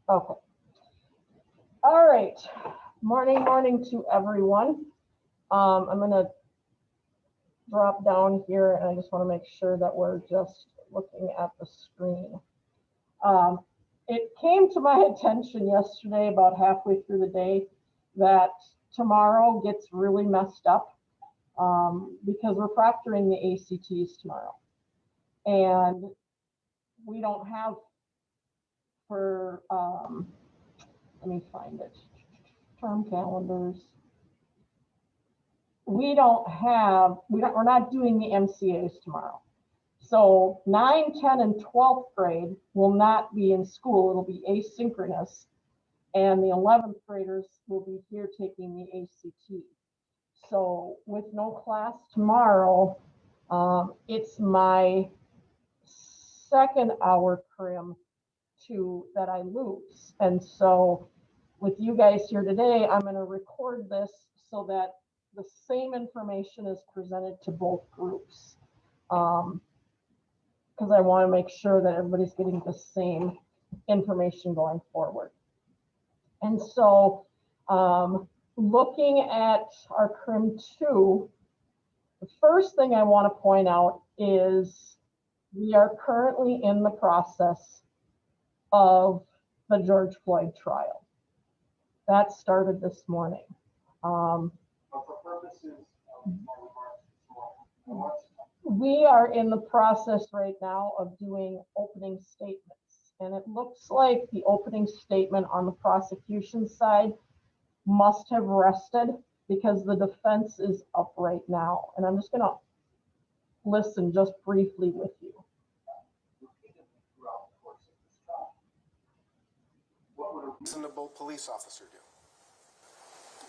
Okay. All right. Morning to everyone. I'm going to drop down here and I just want to make sure that we're just looking at the screen. Um, it came to my attention yesterday, about halfway through the day, that tomorrow gets really messed up because we're proctoring the ACTs tomorrow. And we don't have for, let me find it, term calendars. We're not doing the MCAs tomorrow. So 9, 10, and 12th grade will not be in school. It'll be asynchronous. And the 11th graders will be here taking the ACT. So with no class tomorrow, it's my second hour Crim that I lose. And so with you guys here today, I'm going to record this so that the same information is presented to both groups. Because I want to make sure that everybody's getting the same information going forward. And so looking at our Crim 2, the first thing I want to point out is we are currently in the process of the George Floyd trial. That started this morning. But for purposes of we are in the process right now of doing opening statements. And it looks like the opening statement on the prosecution side must have rested because the defense is up right now. And I'm just going to listen just briefly with you. What would a reasonable police officer do?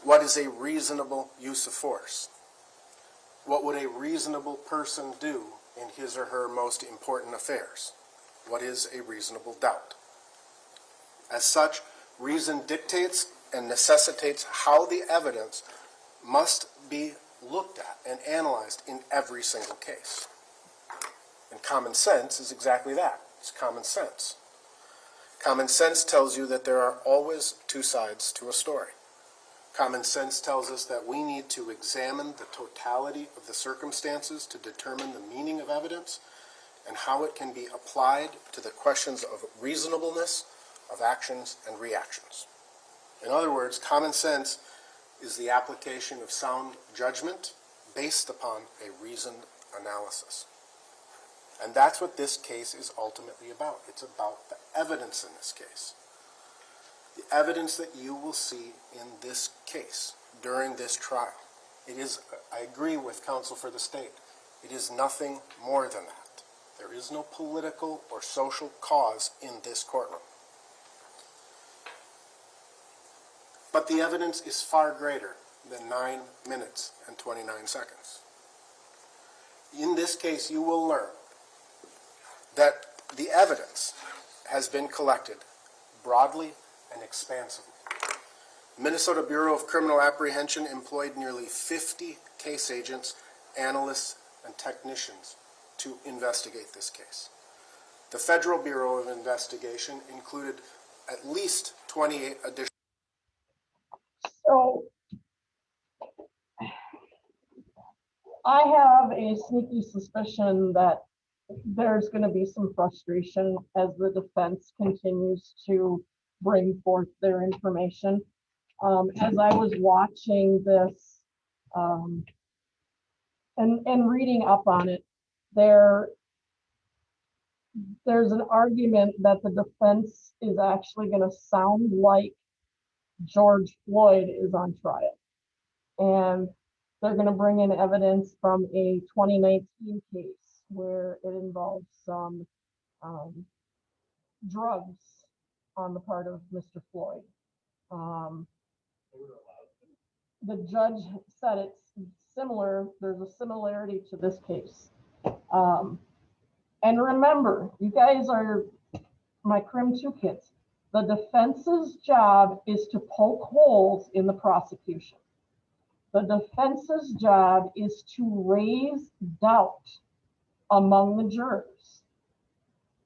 What is a reasonable use of force? What would a reasonable person do in his or her most important affairs? What is a reasonable doubt? As such, reason dictates and necessitates how the evidence must be looked at and analyzed in every single case. And common sense is exactly that. It's common sense. Common sense tells you that there are always two sides to a story. Common sense tells us that we need to examine the totality of the circumstances to determine the meaning of evidence and how it can be applied to the questions of reasonableness of actions and reactions. In other words, common sense is the application of sound judgment based upon a reasoned analysis. And that's what this case is ultimately about. It's about the evidence in this case. The evidence that you will see in this case during this trial. It is, I agree with counsel for the state, it is nothing more than that. There is no political or social cause in this courtroom. But the evidence is far greater than 9 minutes and 29 seconds. In this case, you will learn that the evidence has been collected broadly and expansively. Minnesota Bureau of Criminal Apprehension employed nearly 50 case agents, analysts, and technicians to investigate this case. The Federal Bureau of Investigation included at least 28 additional. So I have a sneaky suspicion that there's going to be some frustration as the defense continues to bring forth their information. As I was watching this and reading up on it, there's an argument that the defense is actually going to sound like George Floyd is on trial. And they're going to bring in evidence from a 2019 case where it involves some drugs on the part of Mr. Floyd. The judge said it's similar, there's a similarity to this case. And remember, you guys are my Crim 2 kids. The defense's job is to poke holes in the prosecution. The defense's job is to raise doubt among the jurors.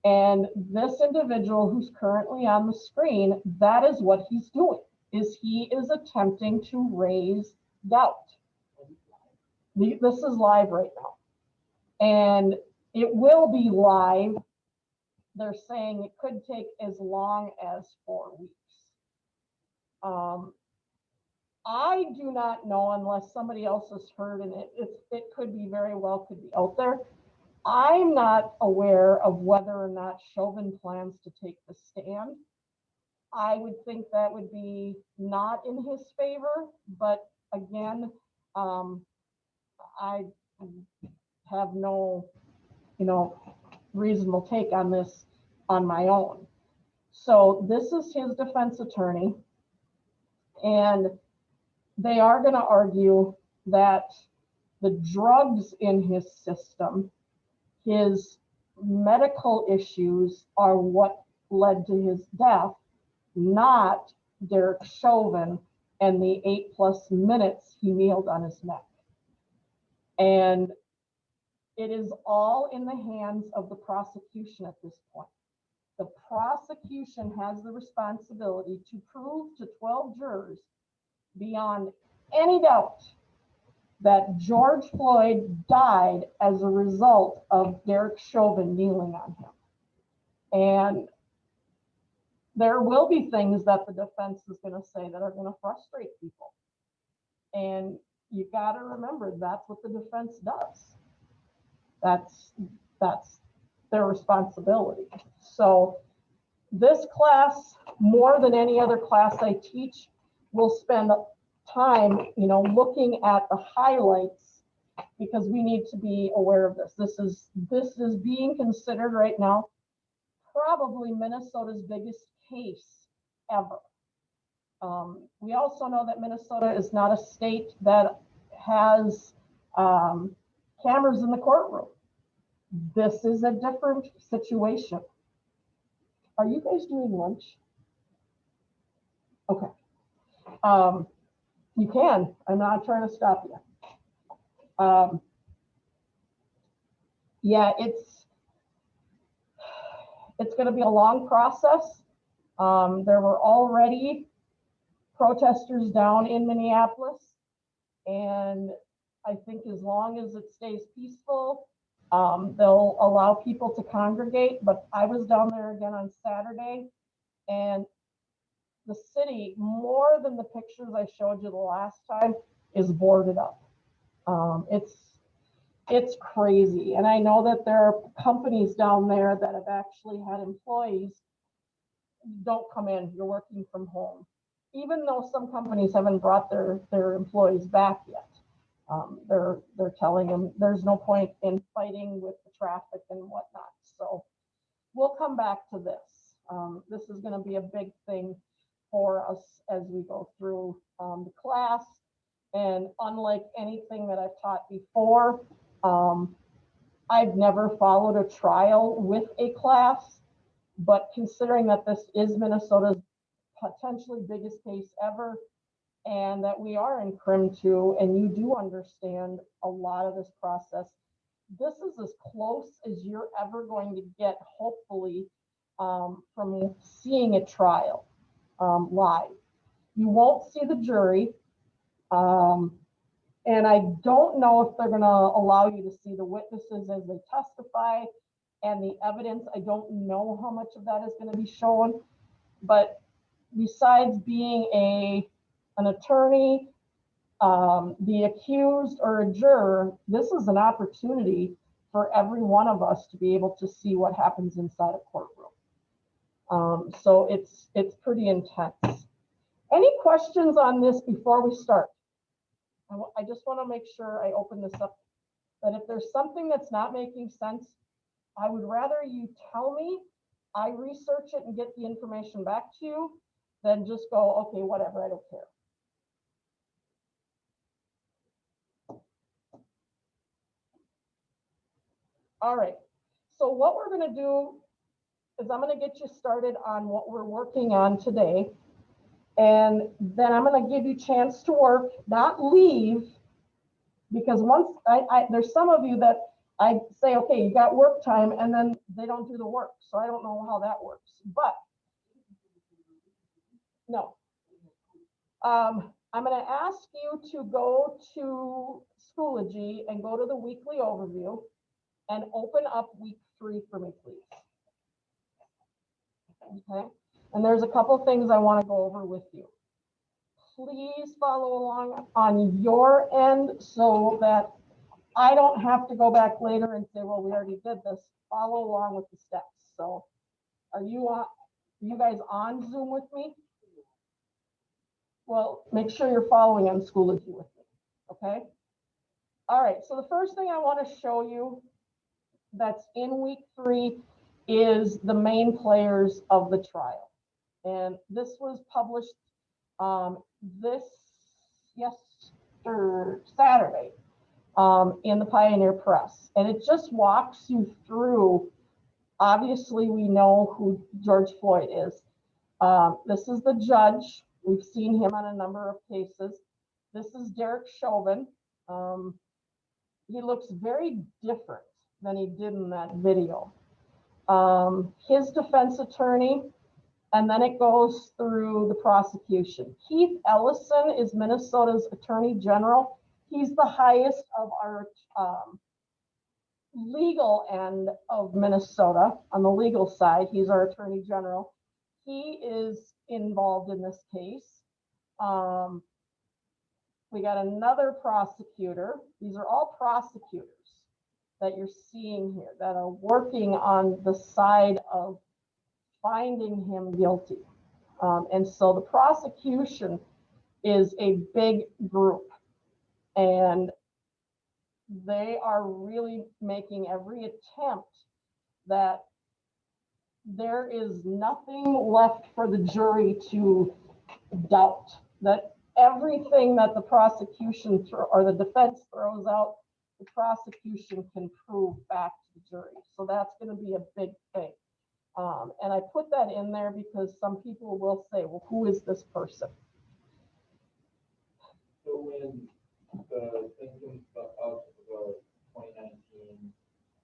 And this individual who's currently on the screen, that is what he's doing, is he is attempting to raise doubt. This is live right now. And it will be live. They're saying it could take as long as 4 weeks. I do not know unless somebody else has heard, and it could be very well could be out there. I'm not aware of whether or not Chauvin plans to take the stand. I would think that would be not in his favor, but again, I have no, reasonable take on this on my own. So this is his defense attorney, and they are going to argue that the drugs in his system, his medical issues, are what led to his death, not Derek Chauvin and the 8+ minutes he kneeled on his neck. And it is all in the hands of the prosecution at this point. The prosecution has the responsibility to prove to 12 jurors beyond any doubt that George Floyd died as a result of Derek Chauvin kneeling on him. And there will be things that the defense is going to say that are going to frustrate people. And you got to remember, that's what the defense does. That's their responsibility. So this class, more than any other class I teach, will spend time, looking at the highlights, because we need to be aware of this. This is being considered right now probably Minnesota's biggest case ever. We also know that Minnesota is not a state that has cameras in the courtroom. This is a different situation. Are you guys doing lunch? Okay. You can. I'm not trying to stop you. Yeah, it's going to be a long process. There were already protesters down in Minneapolis, and I think as long as it stays peaceful, they'll allow people to congregate. But I was down there again on Saturday, and the city, more than the pictures I showed you the last time, is boarded up. It's crazy. And I know that there are companies down there that have actually had employees, don't come in, you're working from home. Even though some companies haven't brought their employees back yet. They're telling them there's no point in fighting with the traffic and whatnot. So we'll come back to this. This is going to be a big thing for us as we go through the class. And unlike anything that I've taught before, I've never followed a trial with a class, but considering that this is Minnesota's potentially biggest case ever, and that we are in Crim too, and you do understand a lot of this process, this is as close as you're ever going to get, hopefully, from seeing a trial live. You won't see the jury, and I don't know if they're going to allow you to see the witnesses as they testify and the evidence. I don't know how much of that is going to be shown, but besides being an attorney, the accused, or a juror, this is an opportunity for every one of us to be able to see what happens inside a courtroom. So it's pretty intense. Any questions on this before we start? I just want to make sure I open this up, that if there's something that's not making sense, I would rather you tell me, I research it and get the information back to you, than just go, okay, whatever, I don't care. All right, so what we're going to do is I'm going to get you started on what we're working on today. And then I'm going to give you a chance to work, not leave, because once there's some of you that I say, okay, you got work time, and then they don't do the work. So I don't know how that works, but no. I'm going to ask you to go to Schoology and go to the weekly overview and open up week 3 for me, please. Okay. And there's a couple things I want to go over with you. Please follow along on your end so that I don't have to go back later and say, well, we already did this. Follow along with the steps. So are you guys on Zoom with me? Well, make sure you're following on Schoology with me, okay? All right, so the first thing I want to show you that's in week 3 is the main players of the trial. And this was published Saturday in the Pioneer Press. And it just walks you through, obviously we know who George Floyd is. This is the judge. We've seen him on a number of cases. This is Derek Chauvin. He looks very different than he did in that video. His defense attorney, and then it goes through the prosecution. Keith Ellison is Minnesota's Attorney General. He's the highest of our legal end of Minnesota. On the legal side, he's our Attorney General. He is involved in this case. We got another prosecutor. These are all prosecutors that you're seeing here that are working on the side of finding him guilty. And so the prosecution is a big group, and they are really making every attempt that there is nothing left for the jury to doubt, that everything that the prosecution or the defense throws out, the prosecution can prove back to the jury. So that's going to be a big thing. And I put that in there because some people will say, well, who is this person? So when the thing comes up about 2019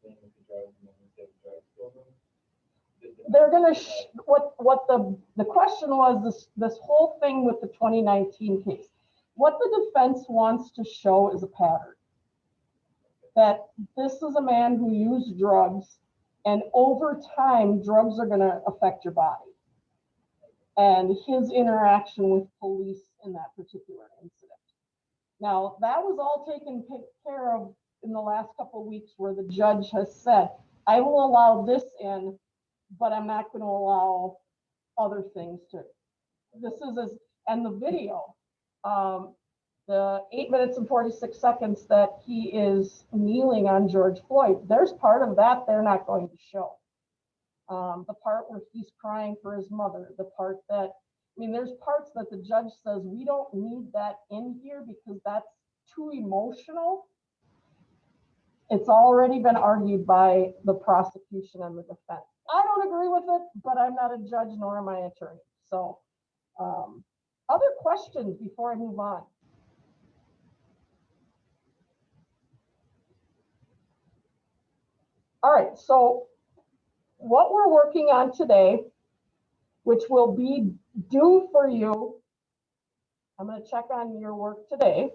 thing with the drugs and then the drugs program, they're going to, what the question was, this whole thing with the 2019 case, what the defense wants to show is a pattern. That this is a man who used drugs, and over time, drugs are going to affect your body. And his interaction with police in that particular incident. Now, that was all taken care of in the last couple of weeks, where the judge has said, I will allow this in, but I'm not going to allow other things to. This is, and the video, the 8 minutes and 46 seconds that he is kneeling on George Floyd, there's part of that they're not going to show. The part where he's crying for his mother, the part that, I mean, there's parts that the judge says, we don't need that in here because that's too emotional. It's already been argued by the prosecution and the defense. I don't agree with it, but I'm not a judge nor am I an attorney. So, other questions before I move on? All right, so what we're working on today, which will be due for you, I'm going to check on your work today,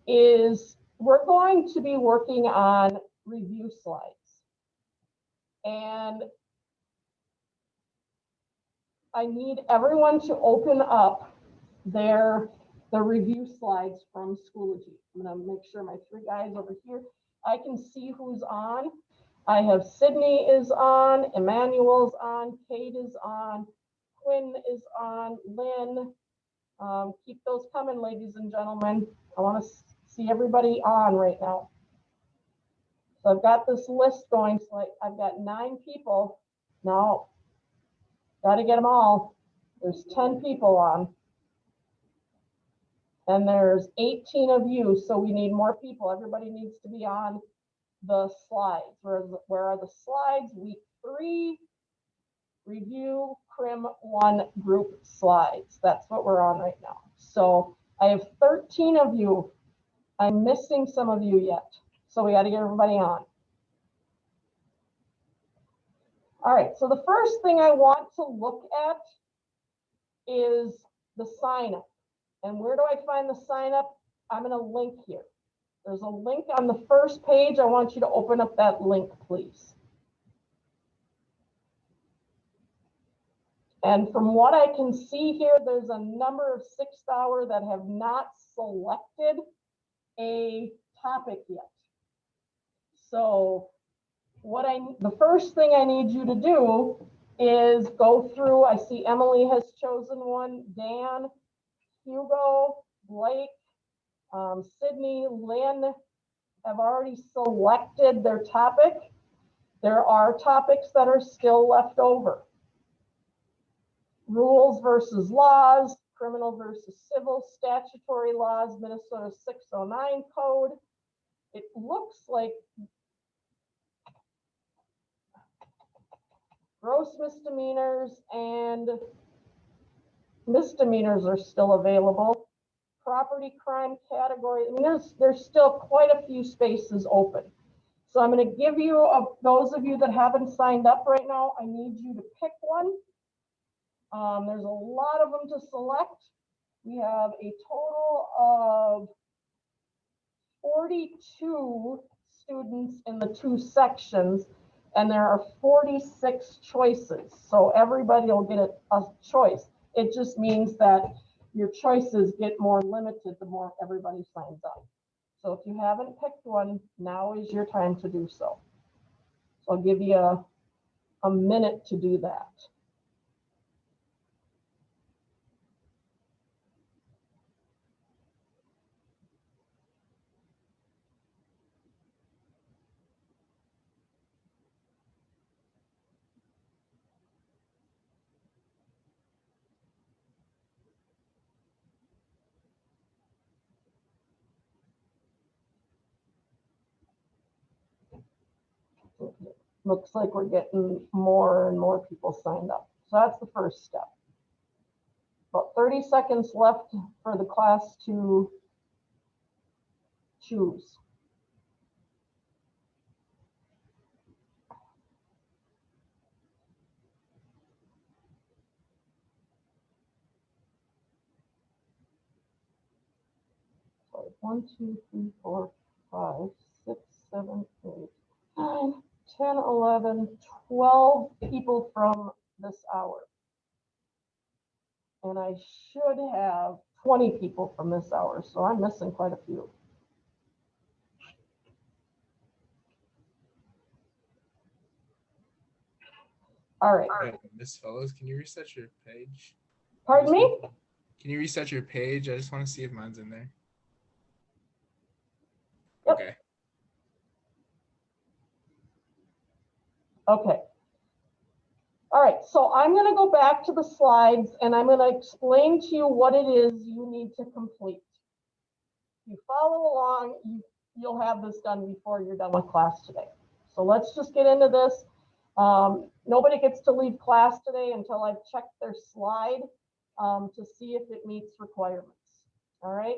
is we're going to be working on review slides. And I need everyone to open up the review slides from Schoology. I'm going to make sure my 3 guys over here, I can see who's on. I have Sydney is on, Emmanuel's on, Kate is on, Quinn is on, Lynn. Keep those coming, ladies and gentlemen. I want to see everybody on right now. So I've got this list going. So I've got 9 people. No, got to get them all. There's 10 people on. And there's 18 of you, so we need more people. Everybody needs to be on the slides. Where are the slides? Week 3, review, Crim 1 group slides. That's what we're on right now. So I have 13 of you. I'm missing some of you yet. So we got to get everybody on. All right, so the first thing I want to look at is the sign up. And where do I find the sign up? I'm going to link here. There's a link on the first page. I want you to open up that link, please. And from what I can see here, there's a number of 6th hour that have not selected a topic yet. So the first thing I need you to do is go through. I see Emily has chosen one, Dan, Hugo, Blake, Sydney, Lynn have already selected their topic. There are topics that are still left over. Rules versus laws, criminal versus civil, statutory laws, Minnesota 609 code. It looks like gross misdemeanors and misdemeanors are still available. Property crime category, I mean, there's still quite a few spaces open. So I'm going to give you, those of you that haven't signed up right now, I need you to pick one. There's a lot of them to select. We have a total of 42 students in the 2 sections, and there are 46 choices. So everybody will get a choice. It just means that your choices get more limited the more everybody signs up. So if you haven't picked one, now is your time to do so. So I'll give you a minute to do that. Looks like we're getting more and more people signed up. So that's the first step. About 30 seconds left for the class to choose. So 1, 2, 3, 4, 5, 6, 7, 8, 9, 10, 11, 12 people from this hour. And I should have 20 people from this hour, so I'm missing quite a few. All right. Miss Fellows, can you reset your page? Pardon me? Can you reset your page? I just want to see if mine's in there. Yep. Okay. Okay. All right, so I'm going to go back to the slides and I'm going to explain to you what it is you need to complete. If you follow along, you'll have this done before you're done with class today. So let's just get into this. Nobody gets to leave class today until I've checked their slide to see if it meets requirements. All right,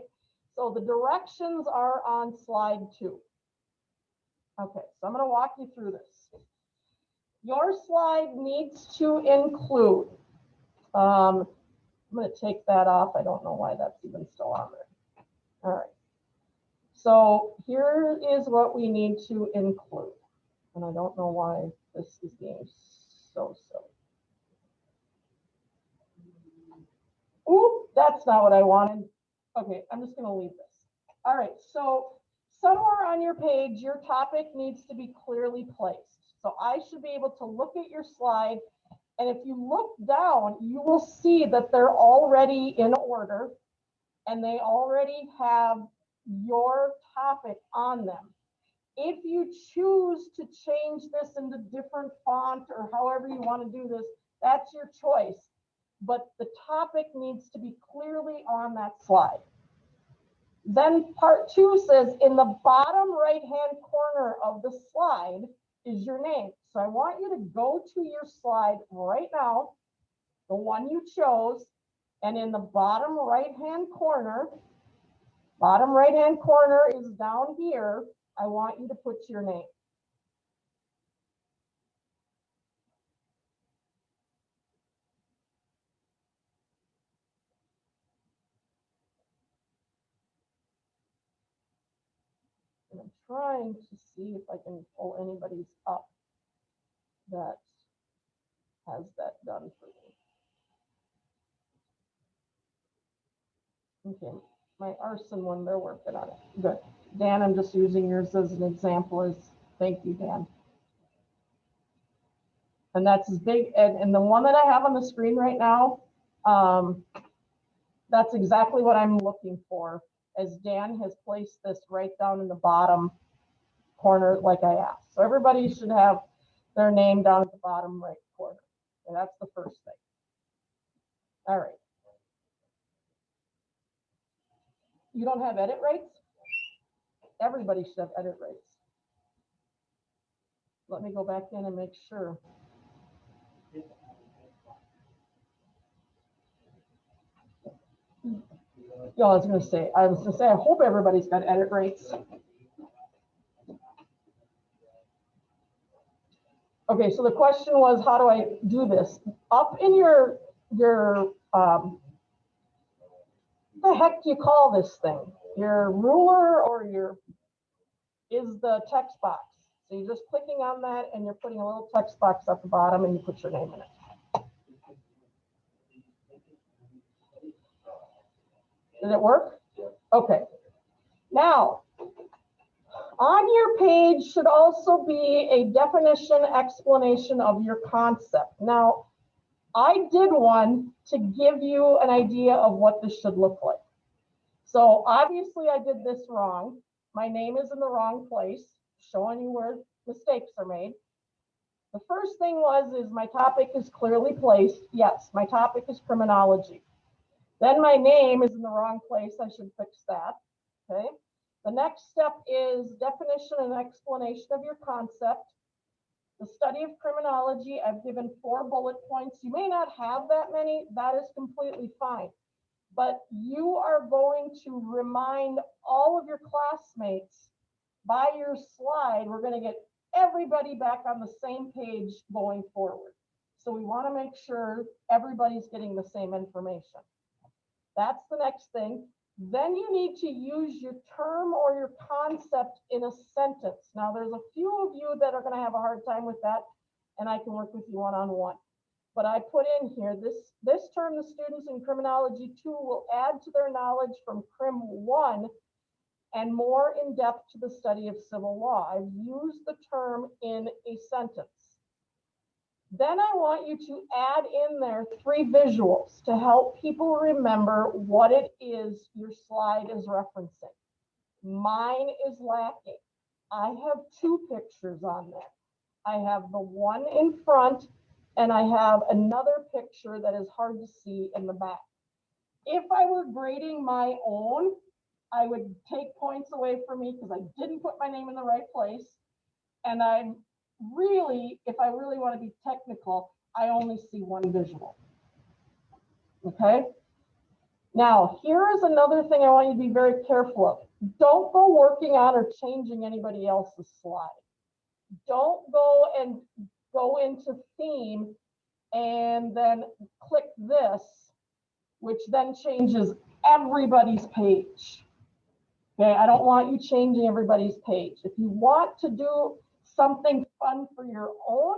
so the directions are on slide 2. Okay, so I'm going to walk you through this. Your slide needs to include, I'm going to take that off. I don't know why that's even still on there. All right. So here is what we need to include. And I don't know why this is being so silly. Ooh, that's not what I wanted. Okay, I'm just going to leave this. All right, so somewhere on your page, your topic needs to be clearly placed. So I should be able to look at your slide, and if you look down, you will see that they're already in order, and they already have your topic on them. If you choose to change this into different font or however you want to do this, that's your choice. But the topic needs to be clearly on that slide. Then part 2 says in the bottom right-hand corner of the slide is your name. So I want you to go to your slide right now, the one you chose, and in the bottom right-hand corner is down here. I want you to put your name. trying to see if I can pull anybody's up that has that done for me. Okay, my arson one, they're working on it. Good. Dan, I'm just using yours as an example. Thank you, Dan. And that's as big, and the one that I have on the screen right now, that's exactly what I'm looking for, as Dan has placed this right down in the bottom corner like I asked. So everybody should have their name down at the bottom right corner. And that's the first thing. All right. You don't have edit rights? Everybody should have edit rights. Let me go back in and make sure. Yeah, I was gonna say, I hope everybody's got edit rights. Okay, so the question was, how do I do this? Up in your the heck do you call this thing? Your ruler or is the text box. So you're just clicking on that and you're putting a little text box at the bottom and you put your name in it. Did it work? Okay. Now, on your page should also be a definition explanation of your concept. Now, I did one to give you an idea of what this should look like. So obviously I did this wrong. My name is in the wrong place, showing you where mistakes are made. The first thing is my topic is clearly placed. Yes, my topic is criminology. Then my name is in the wrong place. I should fix that. Okay. The next step is definition and explanation of your concept. The study of criminology, I've given 4 bullet points. You may not have that many. That is completely fine. But you are going to remind all of your classmates by your slide. We're going to get everybody back on the same page going forward. So we want to make sure everybody's getting the same information. That's the next thing. Then you need to use your term or your concept in a sentence. Now, there's a few of you that are going to have a hard time with that, and I can work with you one-on-one. But I put in here, this term, the students in criminology 2 will add to their knowledge from Crim 1 and more in depth to the study of civil law. I've used the term in a sentence. Then I want you to add in there 3 visuals to help people remember what it is your slide is referencing. Mine is lacking. I have 2 pictures on there. I have the one in front and I have another picture that is hard to see in the back. If I were grading my own, I would take points away from me because I didn't put my name in the right place. And I'm really, if I really want to be technical, I only see 1 visual. Okay. Now, here is another thing I want you to be very careful of. Don't go working on or changing anybody else's slide. Don't go into theme and then click this, which then changes everybody's page. Okay, I don't want you changing everybody's page. If you want to do something fun for your own,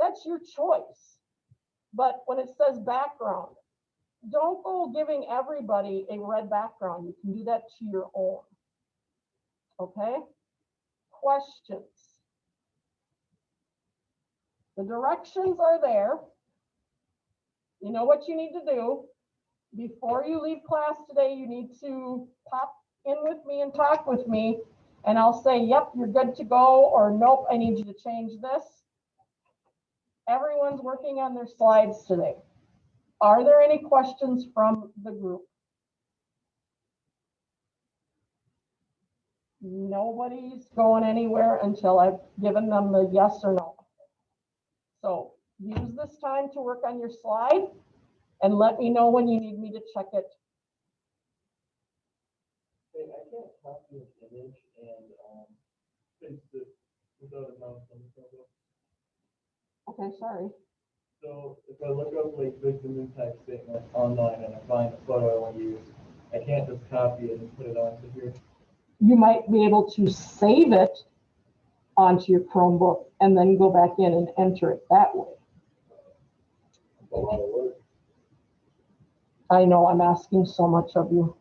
that's your choice. But when it says background, don't go giving everybody a red background. You can do that to your own. Okay? Questions. The directions are there. You know what you need to do. Before you leave class today, you need to pop in with me and talk with me, and I'll say, yep, you're good to go, or nope, I need you to change this. Everyone's working on their slides today. Are there any questions from the group? Nobody's going anywhere until I've given them the yes or no. So use this time to work on your slide and let me know when you need me to check it. Hey, I can't copy an image and paste it without a mouse on the photo. Okay, sorry. So if I look up like victim impact statement online and I find a photo I want to use, I can't just copy it and put it onto here. you might be able to save it onto your Chromebook and then go back in and enter it that way. A lot of work. I know I'm asking so much of you.